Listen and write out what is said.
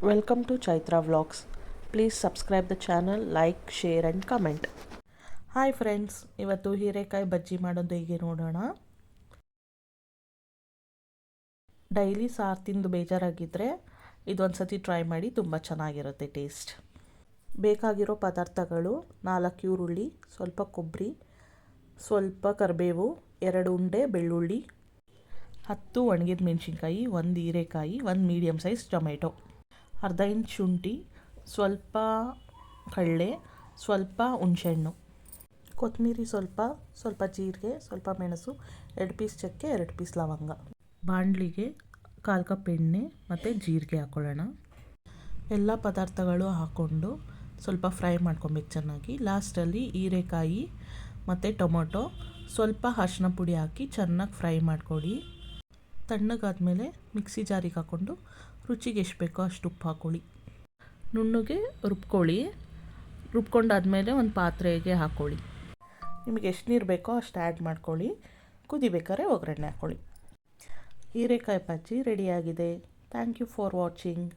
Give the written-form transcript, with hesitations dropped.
Welcome to Chaitra Vlogs. Please subscribe the channel, like, share and comment. Hi friends, ಇವತ್ತು ಹೀರೆಕಾಯಿ ಬಜ್ಜಿ ಮಾಡೋದು ಹೇಗೆ ನೋಡೋಣ. ಡೈಲಿ ಸಾರು ತಿಂದು ಬೇಜಾರಾಗಿದ್ದರೆ ಇದೊಂದು ಸತಿ ಟ್ರೈ ಮಾಡಿ, ತುಂಬ ಚೆನ್ನಾಗಿರುತ್ತೆ ಟೇಸ್ಟ್. ಬೇಕಾಗಿರೋ ಪದಾರ್ಥಗಳು: 4 ಈರುಳ್ಳಿ, ಸ್ವಲ್ಪ ಕೊಬ್ಬರಿ, ಸ್ವಲ್ಪ ಕರಿಬೇವು, 2 ಉಂಡೆ ಬೆಳ್ಳುಳ್ಳಿ, 10 ಒಣಗಿದ ಮೆಣಸಿನ್ಕಾಯಿ, 1 ಹೀರೆಕಾಯಿ, 1 ಮೀಡಿಯಮ್ ಸೈಜ್ ಟೊಮೆಟೊ, ಅರ್ಧ ಇಂಚ್ ಶುಂಠಿ, ಸ್ವಲ್ಪ ಕಡಲೆ, ಸ್ವಲ್ಪ ಹುಣಸೆಹಣ್ಣು, ಕೊತ್ತಂಬರಿ, ಸ್ವಲ್ಪ ಜೀರಿಗೆ, ಸ್ವಲ್ಪ ಮೆಣಸು, 2 ಪೀಸ್ ಚಕ್ಕೆ, 2 ಪೀಸ್ ಲವಂಗ. ಬಾಣಲಿಗೆ 1/4 ಕಪ್ ಎಣ್ಣೆ ಮತ್ತು ಜೀರಿಗೆ ಹಾಕ್ಕೊಳ್ಳೋಣ. ಎಲ್ಲ ಪದಾರ್ಥಗಳು ಹಾಕ್ಕೊಂಡು ಸ್ವಲ್ಪ ಫ್ರೈ ಮಾಡ್ಕೊಬೇಕು ಚೆನ್ನಾಗಿ. ಲಾಸ್ಟಲ್ಲಿ ಹೀರೆಕಾಯಿ ಮತ್ತು ಟೊಮೊಟೊ, ಸ್ವಲ್ಪ ಅರಿಶಿನ ಪುಡಿ ಹಾಕಿ ಚೆನ್ನಾಗಿ ಫ್ರೈ ಮಾಡಿಕೊಡಿ. ತಣ್ಣಗಾದ್ಮೇಲೆ ಮಿಕ್ಸಿ ಜಾರಿಗೆ ಹಾಕ್ಕೊಂಡು ರುಚಿಗೆ ಎಷ್ಟು ಬೇಕೋ ಅಷ್ಟು ಉಪ್ಪು ಹಾಕ್ಕೊಳ್ಳಿ. ನುಣ್ಣಗೆ ರುಬ್ಕೊಂಡಾದ್ಮೇಲೆ ಒಂದು ಪಾತ್ರೆಗೆ ಹಾಕ್ಕೊಳ್ಳಿ. ನಿಮಗೆ ಎಷ್ಟು ನೀರು ಬೇಕೋ ಅಷ್ಟು ಆ್ಯಡ್ ಮಾಡ್ಕೊಳ್ಳಿ. ಕುದಿಬೇಕಾದ್ರೆ ಒಗ್ಗರಣೆ ಹಾಕ್ಕೊಳ್ಳಿ. ಹೀರೆಕಾಯಿ ಬಜ್ಜಿ ರೆಡಿಯಾಗಿದೆ. Thank you for watching.